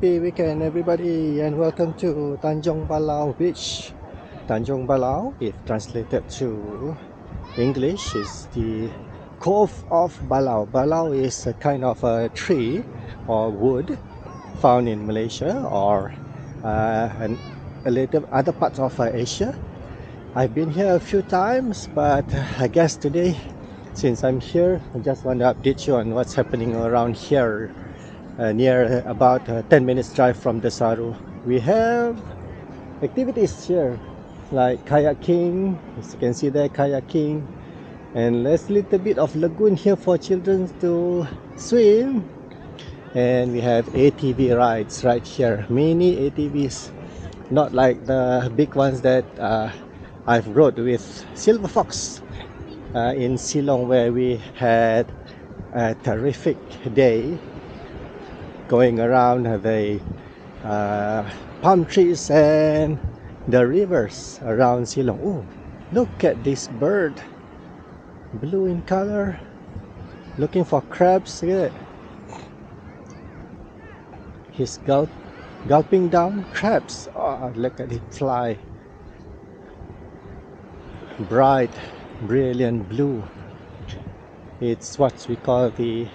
Happy weekend everybody and welcome to Tanjung Balau beach. Tanjung Balau, if translated to English, is the Cove of Balau. Balau is a kind of a tree or wood found in Malaysia or and a little other parts of Asia. I've been here a few times, but I guess today, since I'm here, I just want to update you on what's happening around here. Near about 10 minutes drive from Desaru. We have activities here like kayaking, as you can see there, kayaking, and there's a little bit of lagoon here for children to swim. And we have ATV rides right here, mini ATVs, not like the big ones that I've rode with Silver Fox in Silong, where we had a terrific day going around the palm trees and the rivers around Silong. Oh, look at this bird, blue in color, looking for crabs. Look at it. He's gulping down crabs. Oh, look at it fly. Bright, brilliant blue. It's what we call the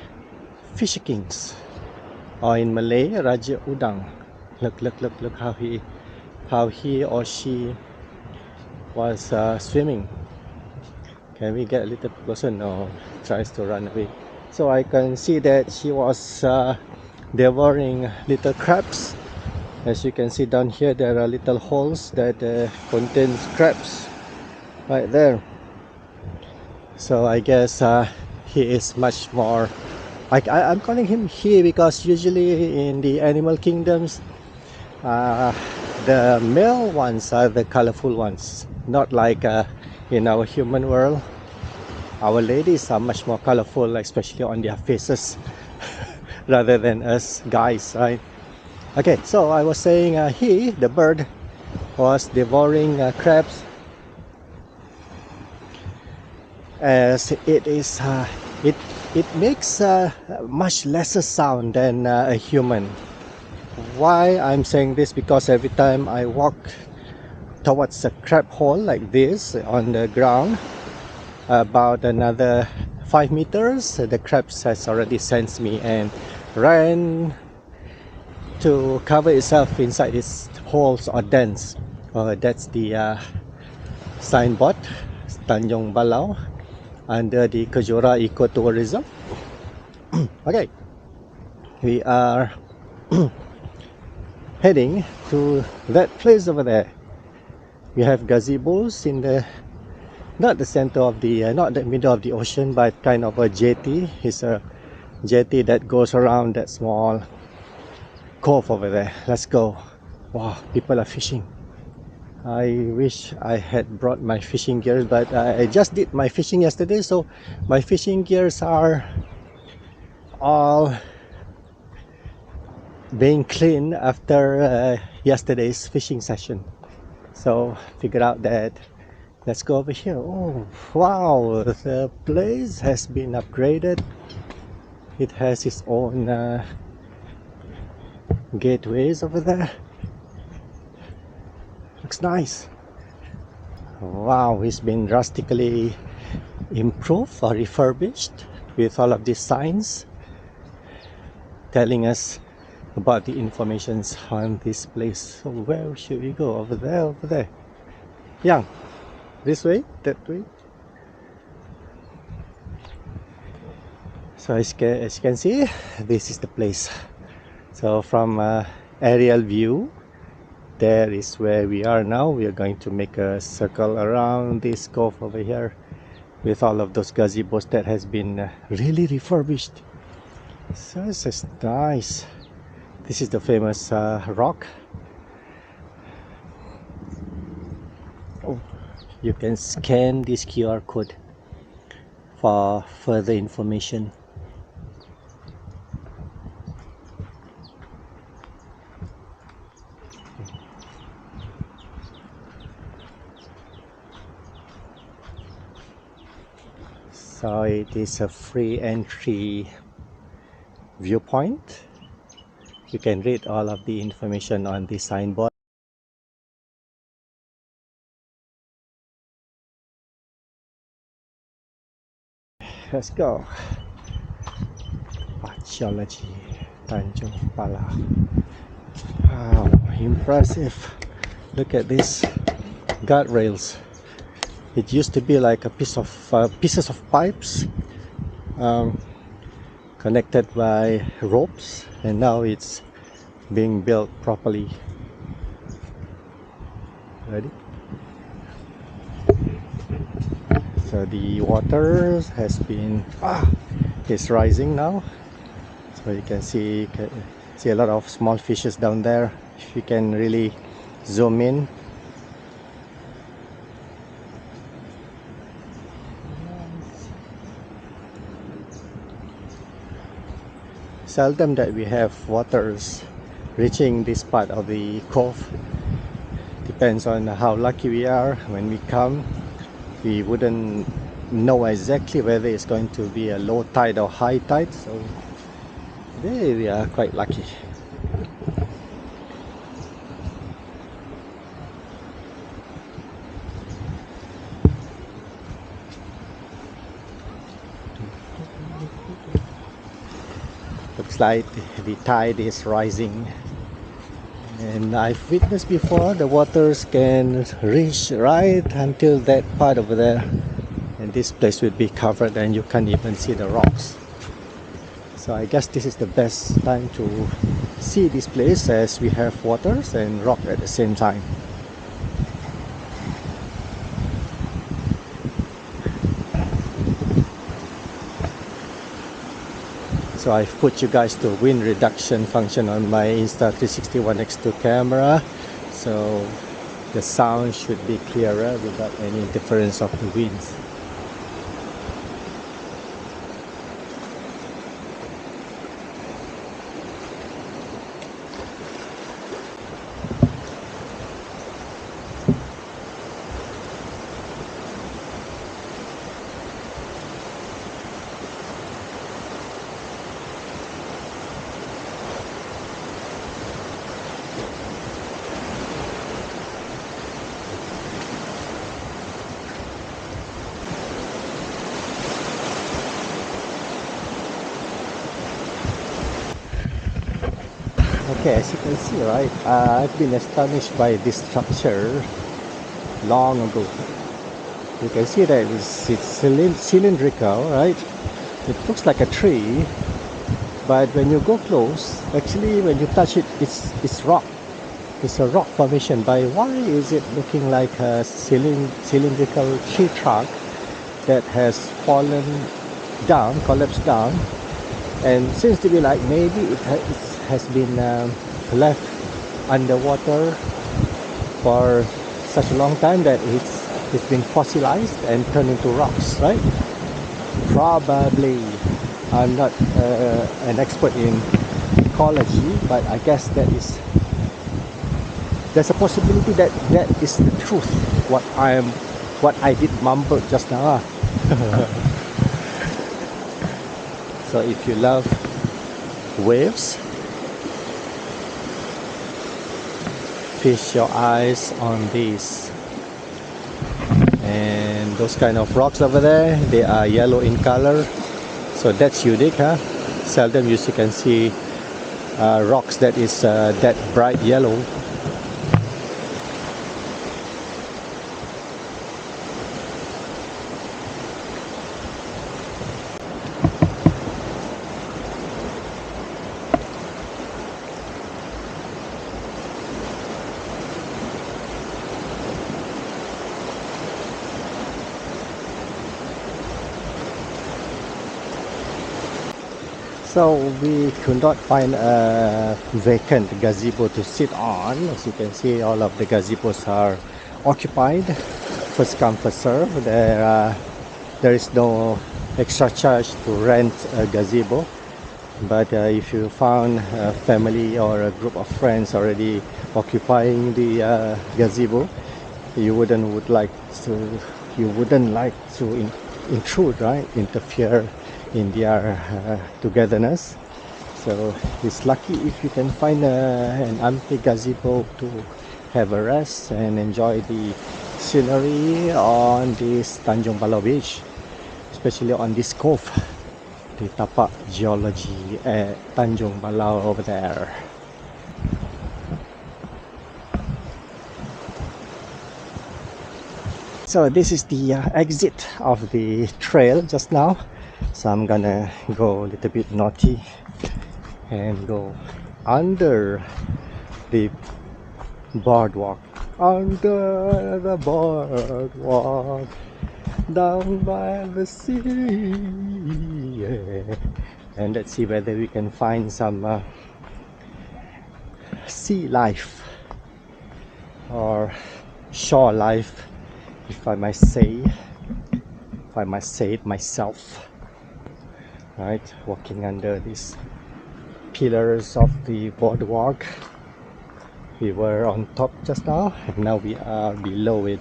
fisher kings, or in Malay, Raja Udang. Look how he or she was swimming. Can we get a little closer? No, tries to run away. So I can see that she was devouring little crabs. As you can see down here, there are little holes that contains crabs right there. So I guess he is much more, I'm calling him he because usually in the animal kingdoms, the male ones are the colorful ones, not like in our human world. Our ladies are much more colorful, especially on their faces, rather than us guys, right? Okay, so I was saying he, the bird, was devouring crabs, as it is it makes much lesser sound than a human. Why I'm saying this? Because every time I walk towards a crab hole like this on the ground, about another 5 meters, the crabs has already sensed me and ran to cover itself inside its holes or dens. That's the signboard, Tanjung Balau, under the Kejora Ecotourism. Okay, we are heading to that place over there. We have gazebos in the, not the center of the, not the middle of the ocean, but kind of a jetty. It's a jetty that goes around that small cove over there. Let's go. Wow, people are fishing. I wish I had brought my fishing gears, but I just did my fishing yesterday, so my fishing gears are all being cleaned after yesterday's fishing session. So figured out that let's go over here. Oh wow, the place has been upgraded. It has its own gateways over there. Looks nice. Wow, it's been drastically improved or refurbished with all of these signs telling us about the informations on this place. So where should we go? Over there, over there. Yang, this way, that way. So as you can see, this is the place. So from aerial view, there is where we are now. We are going to make a circle around this cove over here with all of those gazebos that has been really refurbished. So this is nice. This is the famous rock. Oh, you can scan this QR code for further information. So it is a free entry viewpoint You can read all of the information on the signboard. Let's go. Tapak Geologi Tanjung Balau. Wow, impressive. Look at these guardrails. It used to be like a pieces of pipes connected by ropes, and now it's being built properly. Ready? So the water has been it's rising now. So you can see a lot of small fishes down there. If you can really zoom in. Seldom that we have waters reaching this part of the cove. Depends on how lucky we are. When we come, we wouldn't know exactly whether it's going to be a low tide or high tide, so today we are quite lucky. Looks like the tide is rising, and I've witnessed before the waters can reach right until that part over there, and this place would be covered and you can't even see the rocks. So I guess this is the best time to see this place, as we have waters and rock at the same time. So I've put you guys to wind reduction function on my Insta360 One X2 camera, so the sound should be clearer without any interference of the winds. Okay, as you can see, right, I've been astonished by this structure long ago. You can see that it's cylindrical, right? It looks like a tree, but when you go close, actually when you touch it, it's rock. It's a rock formation. But why is it looking like a cylindrical tree trunk that has fallen down, collapsed down, and seems to be like maybe it has been left underwater for such a long time that it's been fossilized and turned into rocks, right? Probably. I'm not an expert in ecology, but I guess there's a possibility that that is the truth. What I did mumble just now. So if you love waves, feast your eyes on these. And those kind of rocks over there, they are yellow in color, so that's unique, huh? Seldom you can see rocks that is that bright yellow. So we could not find a vacant gazebo to sit on. As you can see, all of the gazebos are occupied. First come, first serve. There is no extra charge to rent a gazebo. But if you found a family or a group of friends already occupying the gazebo, you wouldn't like to intrude, right? Interfere in their togetherness. So So it's lucky if you can find an empty gazebo to have a rest and enjoy the scenery on this Tanjung Balau beach, especially on this cove, the Tapak Geologi Tanjung Balau over there. So this is the exit of the trail just now. So I'm gonna go a little bit naughty and go under the boardwalk, under the boardwalk, down by the sea, yeah. And let's see whether we can find some sea life or shore life, if I might say it myself. Right, walking under these pillars of the boardwalk. We were on top just now, and now we are below it.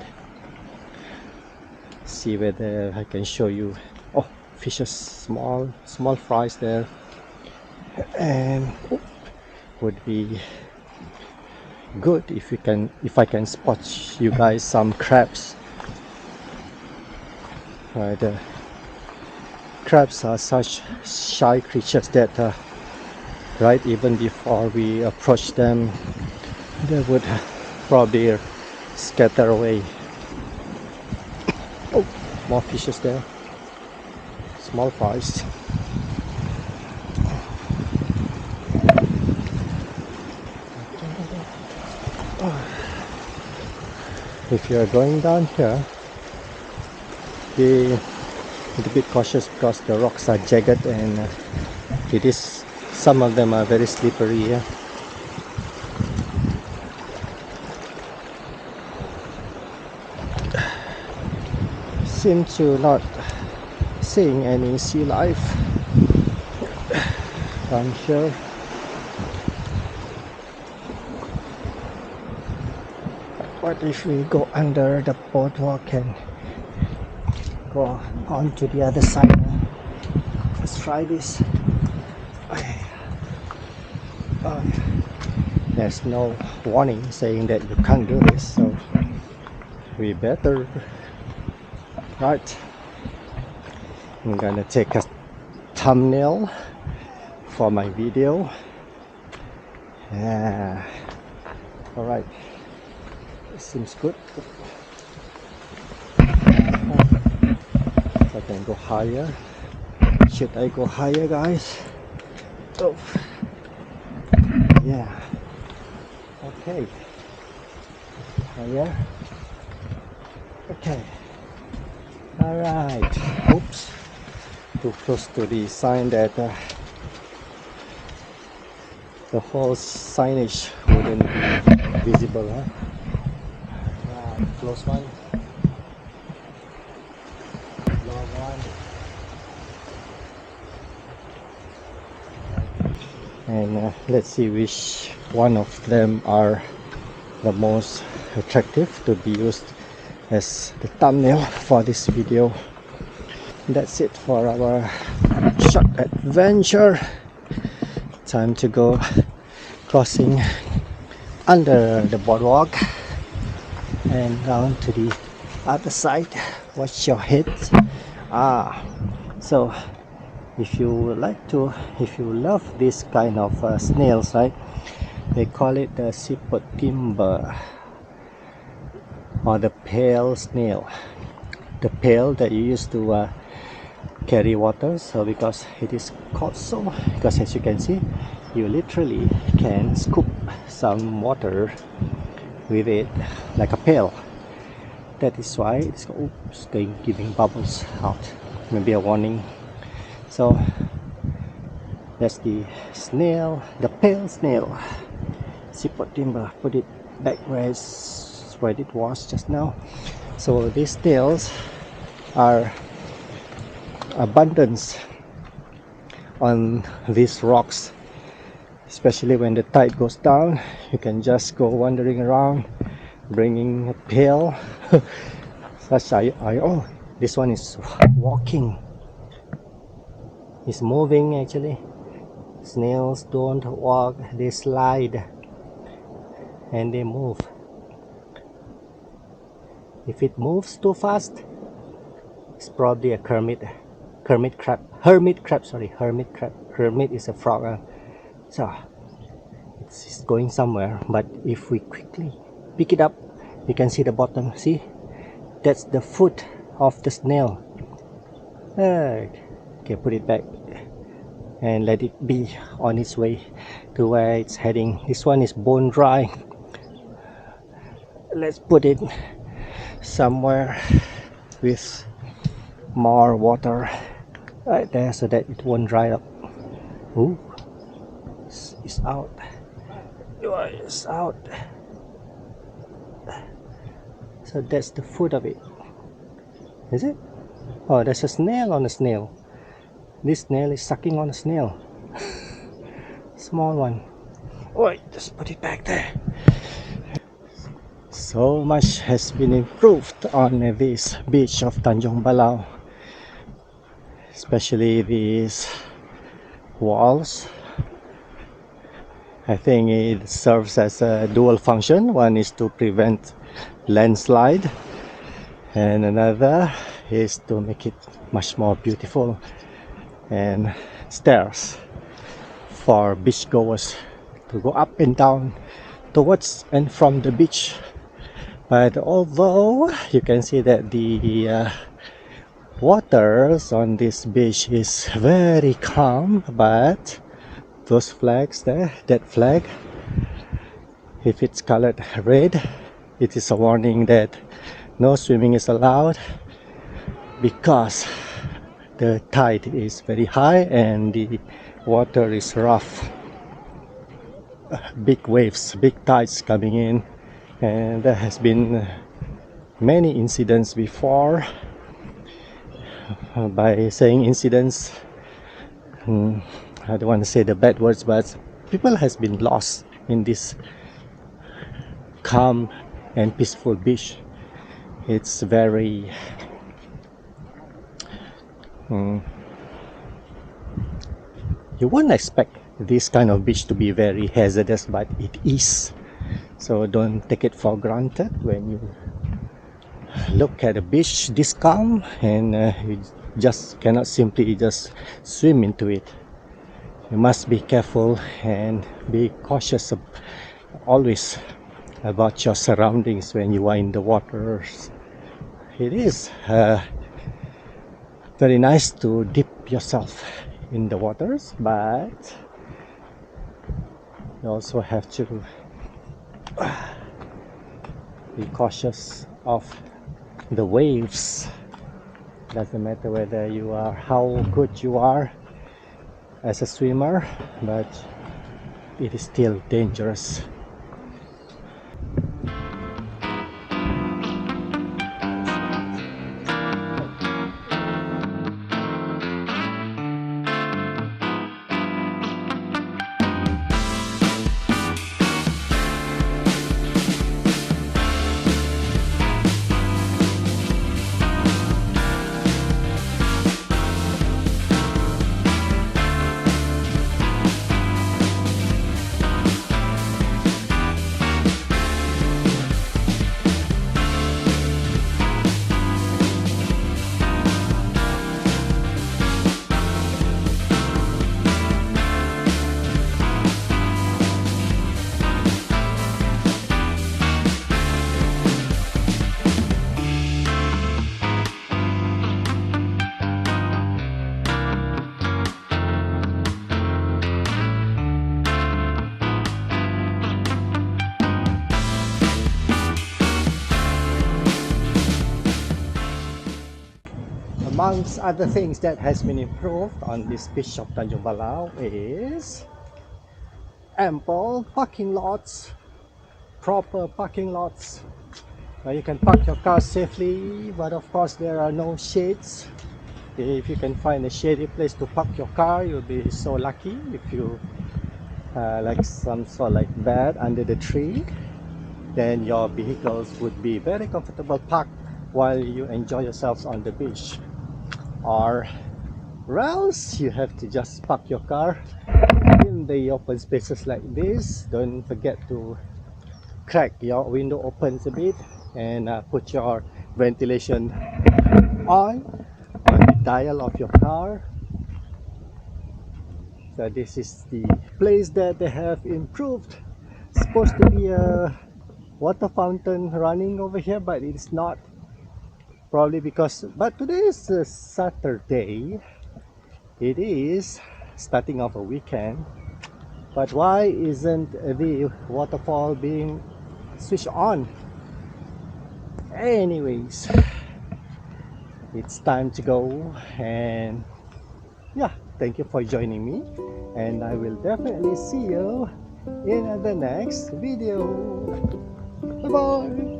See whether I can show you. Oh, fishes, small fries there, and would be good if I can spot you guys some crabs. Right, crabs are such shy creatures that right, even before we approach them, they would probably scatter away. Oh, more fishes there, small fries. If you are going down here, be a little bit cautious because the rocks are jagged and some of them are very slippery here. Seem to not seeing any sea life down here. What if we go under the boardwalk and go on to the other side? Let's try this. There's no warning saying that you can't do this, so we better. Right, I'm gonna take a thumbnail for my video. Yeah, all right, it seems good. I can go higher. Should I go higher, guys? Oh, yeah. Okay. Higher. Okay. All right. Oops. Too close to the sign that the whole signage wouldn't be visible, huh? Right. Close one. Long one. And let's see which one of them are the most attractive to be used as the thumbnail for this video. That's it for our short adventure. Time to go crossing under the boardwalk and down to the other side. Watch your head. So if you love this kind of snails, right? They call it the siput timber or the pale snail. The pail that you use to carry water. So because it is called so, because as you can see, you literally can scoop some water with it like a pail. That is why it's giving bubbles out. Maybe a warning. So that's the snail, the pale snail, siput timber. Put it back where it was just now. So these snails are abundant on these rocks, especially when the tide goes down. You can just go wandering around, bringing a pail. Oh, this one is walking. It's moving actually. Snails don't walk, they slide and they move. If it moves too fast, it's probably a hermit crab. Hermit crab. Hermit is a frog. So it's going somewhere, but if we quickly pick it up, you can see the bottom. See, that's the foot of the snail. Okay, put it back and let it be on its way to where it's heading. This one is bone dry. Let's put it somewhere with more water right there so that it won't dry up. Ooh, it's out. It's out. So that's the foot of it. Is it? Oh, there's a snail on a snail. This snail is sucking on a snail. Small one. Wait, just put it back there. So much has been improved on this beach of Tanjung Balau, especially these walls. I think it serves as a dual function. One is to prevent landslide, and another is to make it much more beautiful, and stairs for beachgoers to go up and down towards and from the beach. But although you can see that the waters on this beach is very calm, but those flags there, that flag, if it's colored red, it is a warning that no swimming is allowed because the tide is very high and the water is rough. Big waves, big tides coming in, and there has been many incidents before. By saying incidents, I don't want to say the bad words, but people has been lost in this calm and peaceful beach. It's very you wouldn't expect this kind of beach to be very hazardous, but it is. So don't take it for granted when you look at a beach this calm, and you just cannot simply just swim into it. You must be careful and be cautious always about your surroundings when you are in the waters. It is very nice to dip yourself in the waters, but you also have to be cautious of the waves. Doesn't matter whether you are, how good you are as a swimmer, but it is still dangerous. Amongst other things that has been improved on this beach of Tanjung Balau is ample parking lots, proper parking lots where you can park your car safely, but of course there are no shades. If you can find a shady place to park your car, you'll be so lucky. If you like some sort of like bed under the tree, then your vehicles would be very comfortable parked while you enjoy yourselves on the beach. Or else you have to just park your car the open spaces like this, don't forget to crack your window opens a bit and put your ventilation on the dial of your car. So this is the place that they have improved. It's supposed to be a water fountain running over here, but it's not, probably because, but today is a Saturday, it is starting off a weekend, but why isn't the waterfall being switched on? Anyways, it's time to go, and yeah, thank you for joining me, and I will definitely see you in the next video. Bye bye.